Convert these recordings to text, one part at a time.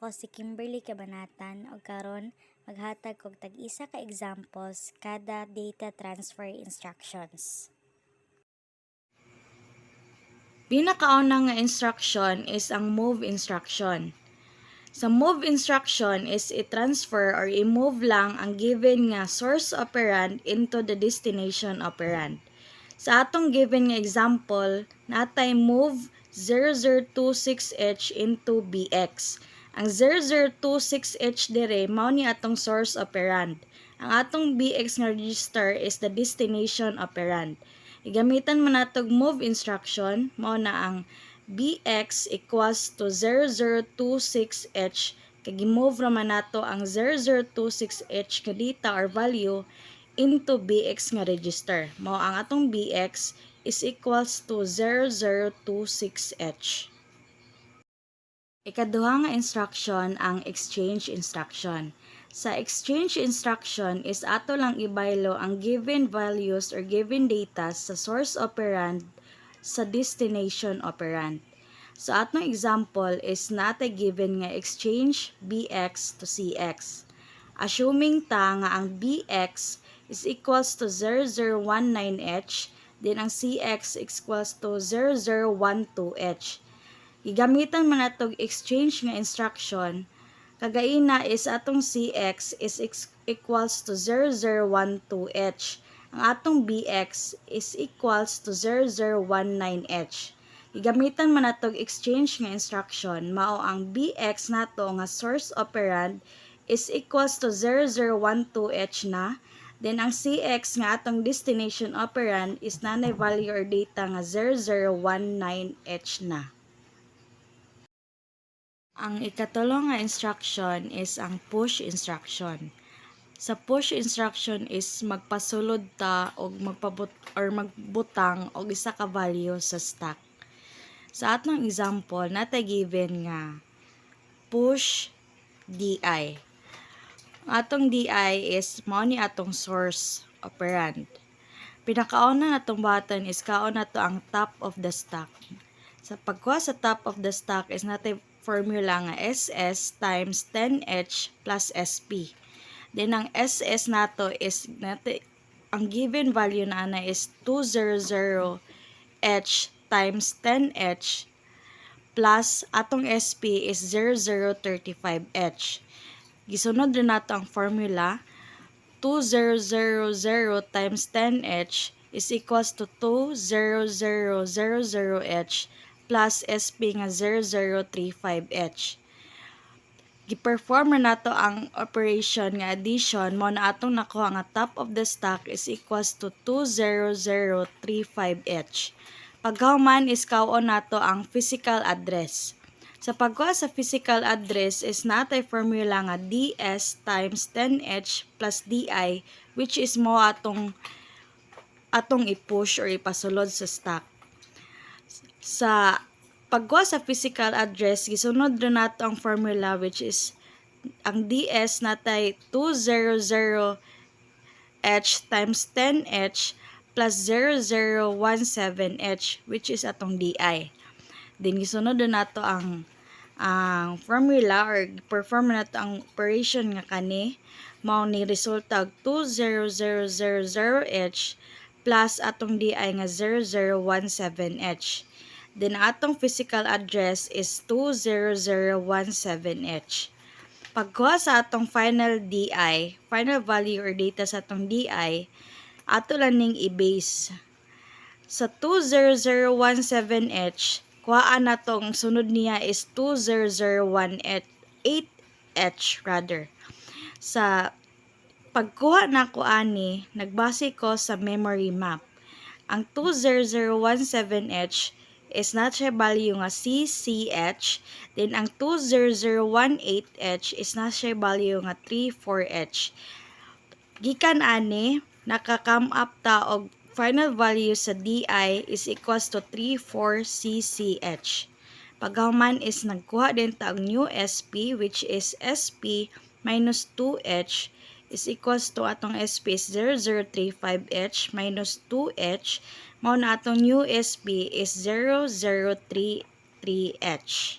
Ako si Kimberly Cabanatan ug karon maghatag og tag-isa ka examples kada data transfer instructions. Pinakaunang nga instruction is ang move instruction. Sa move instruction is i-transfer or i-move lang ang given nga source operand into the destination operand. Sa atong given nga example, natay move 0026H into BX. Ang 0026H dire mao ni atong source operand. Ang atong BX nga register is the destination operand. Igamitan man natog move instruction, mao na ang BX equals to 0026H kay gi-move raman nato ang 0026H nga data or value into BX nga register. Mao ang atong BX is equals to 0026H. Ikaduha nga instruction ang exchange instruction. Sa exchange instruction is ato lang ibaylo ang given values or given data sa source operand sa destination operand. So atong example is natay given nga exchange BX to CX. Assuming ta nga ang BX is equals to 0019H, then ang CX equals to 0012H. Gigamitan man natog exchange nga instruction, kagaina is atong CX is equals to 0012H. Ang atong BX is equals to 0019H. Gigamitan man natog exchange nga instruction, mao ang BX nato nga source operand is equals to 0012H na, then ang CX nga atong destination operand is nanay value or data nga 0019H na. Ang ikatulo nga instruction is ang push instruction. Sa push instruction is magpasulod ta og magbutang og isa ka value sa stack. Sa atong example, natay given nga push DI. Atong DI is mao ni atong source operand. Pinakauna natong button is kaon nato ang top of the stack. Sa pagkuha sa top of the stack is natay formula nga SS times 10H plus SP. Then ang SS nato is ang given value na ana is 200H times 10H plus atong SP is 0035H. Gisunod rin nato ang formula 2000 times 10H is equals to 20000H plus SP nga 0035H. Giperform na nato ang operation nga addition mo na atong nakuha nga top of the stack is equals to 20035H. Paghuman is kaon nato ang physical address. Sa pagkuha sa physical address is natay formula nga DS times 10H plus DI, which is mo atong i-push or ipasulod sa stack. Sa pagkuha sa physical address, gisunod rin nato ang formula which is ang DS natay 200H times 10H plus 0017H, which is atong DI. Then gisunod rin nato ang formula or perform nato ang operation nga kani mao ni resulta og 20000H plus atong DI nga 0017H. Then atong physical address is 20017H. Pagkuha sa atong final DI, final value or data sa atong DI, ato lang ning i-base. Sa 20017H, kuhaan na tong sunod niya is 20018H rather. Sa pagkuha na ko ani, nagbase ko sa memory map. Ang 20017H is not siya value nga CCH, then ang 20018H is not siya value nga 34H. Gikan ani, naka-come up ta og final value sa DI is equals to 34CCH. Paghuman is nagkuha din ta og new SP which is SP minus 2H is equals to atong SP is 0035H minus 2H. Mao na atong new SP is 0033H.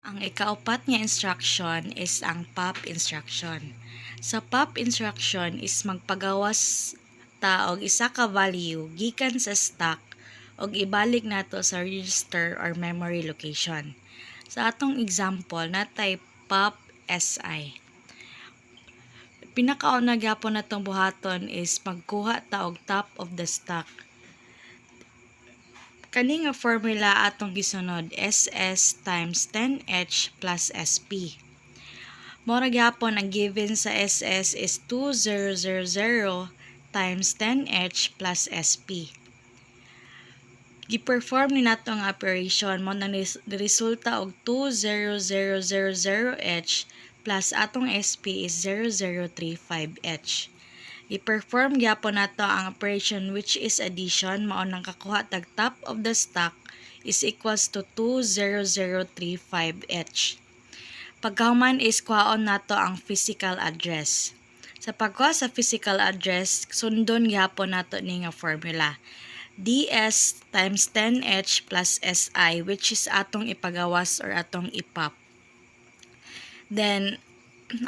Ang ikaapat nga instruction is ang pop instruction. Sa pop instruction is magpagawas ta og isa ka value gikan sa stock og ibalik nato sa register or memory location. Sa atong example natay pop SI. Pinakauna gyapon natong buhaton is magkuha ta og top of the stock. Kani nga formula atong gisunod SS times 10H plus SP. Mora gyapon ang given sa SS is 2000 times 10H plus SP. Gi-perform ni nato ang operation mo nang resulta og 20000H plus atong SP is 0035H. I-perform gyapon nato ang operation which is addition mao nang kakuha tag top of the stock is equals to 20035H. Pagkahuman is kuhaon nato ang physical address. Sa pagkuha sa physical address, sundon gyapon nato ni nga formula. DS times 10H plus SI which is atong ipagawas or atong ipop. Then,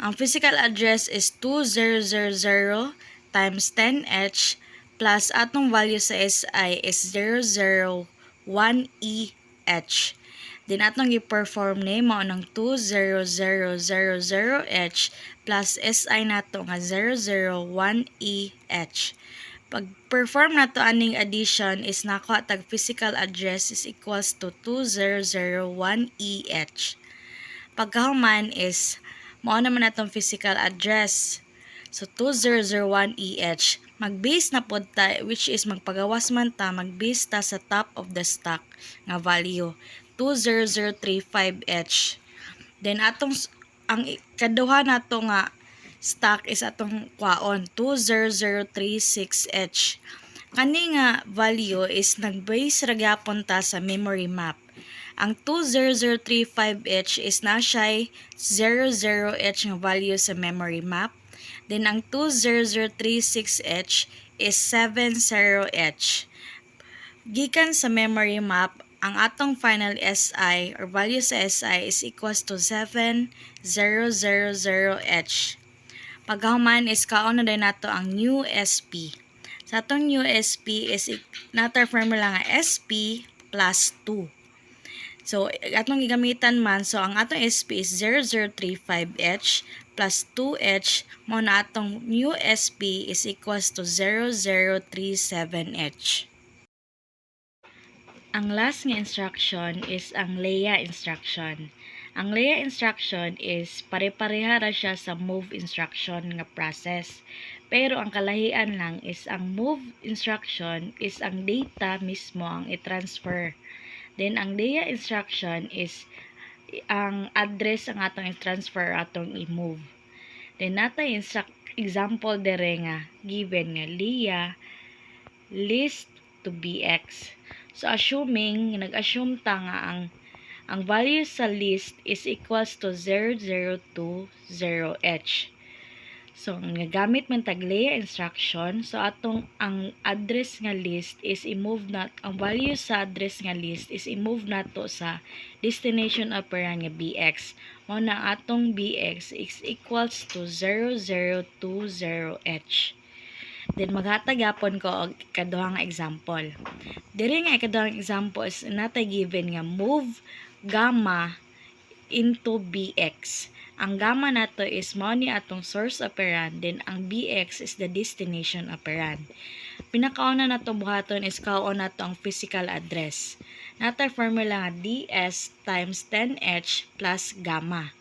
ang physical address is 2000 times 10H plus atong value sa SI is 001EH. Then atong i-perform ni mao ng 20000H plus SI nato nga 001EH. Pag-perform nato aning addition is nakuha tag physical address is equals to 2001EH. Pagkahuman is mao naman natong physical address. So 2001EH. Mag-base na pod ta which is magpagawas man ta mag-base ta sa top of the stock nga value 20035H. Then atong ang kaduha nato nga stock is atong kwaon 20036H. Kani nga value is nag-base ra gyapon ta sa memory map. Ang 20035H is na siya 00H nga value sa memory map. Then ang 2036H is 70H. Gikan sa memory map, ang atong final SI or value sa SI is equals to 7000H. Pagkahuman is kaon na din nato ang new SP. Sa atong new SP is nato formula nga SP plus 2. So, atong gigamitan man, so ang atong SP is 0035H plus 2H, mo na atong new SP is equals to 0037H. Ang last nga instruction is ang LEA instruction. Ang LEA instruction is pare-pareha ra siya sa move instruction nga process. Pero ang kalahian lang is ang move instruction is ang data mismo ang i-transfer. Then ang LEA instruction is ang address ang atong i-transfer atong i-move. Then natay example dere nga given nga LEA list to BX. So assuming nag-assume ta nga ang value sa list is equals to 0020H. So ang nagamit man tag LEA instruction, so atong ang address nga list is i-move na ang value sa address nga list is i-move nato sa destination operand nga BX. Mao na atong BX is equals to 0020H. Then maghatag yapon ko og ikaduha nga example. Diri nga ikaduha nga example is natay given nga move gamma into BX. Ang gamma nato is mao ni atong source operand, then ang BX is the destination operand. Pinakauna nato buhaton is kaon nato ang physical address. Natay formula nga DS times 10H plus gamma.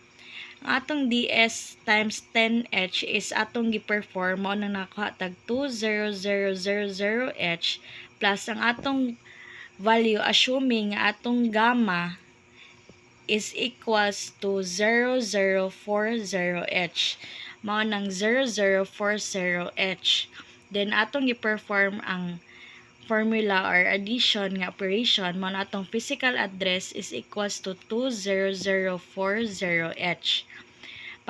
Ang atong DS times 10H is atong gi-perform mao nang nakuha tag 20000H plus ang atong value assuming nga atong gamma is equals to 0040H. Mao nang 0040H. Then atong gi-perform ang formula or addition nga operation mo na atong physical address is equals to 20040H.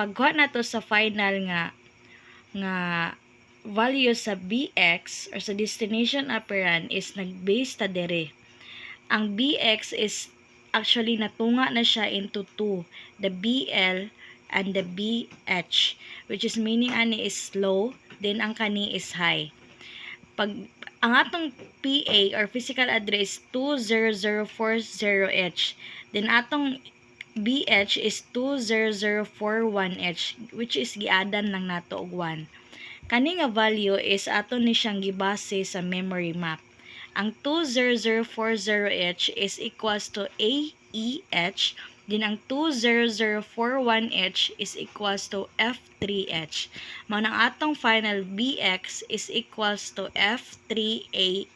Pagkuha nato sa final nga value sa BX or sa destination operand is nag-base ta dere. Ang BX is actually natunga na siya into two, the BL and the BH, which is meaning ani is low, then ang kani is high. Pag ang atong PA or physical address 20040H, then atong BH is 20041H, which is giadan lang nato og 1. Kani nga value is ato ni siyang gibase sa memory map. Ang 20040H is equals to AEH, din ang 20041H is equals to F3H. Mao nang atong final BX is equals to F3AEH.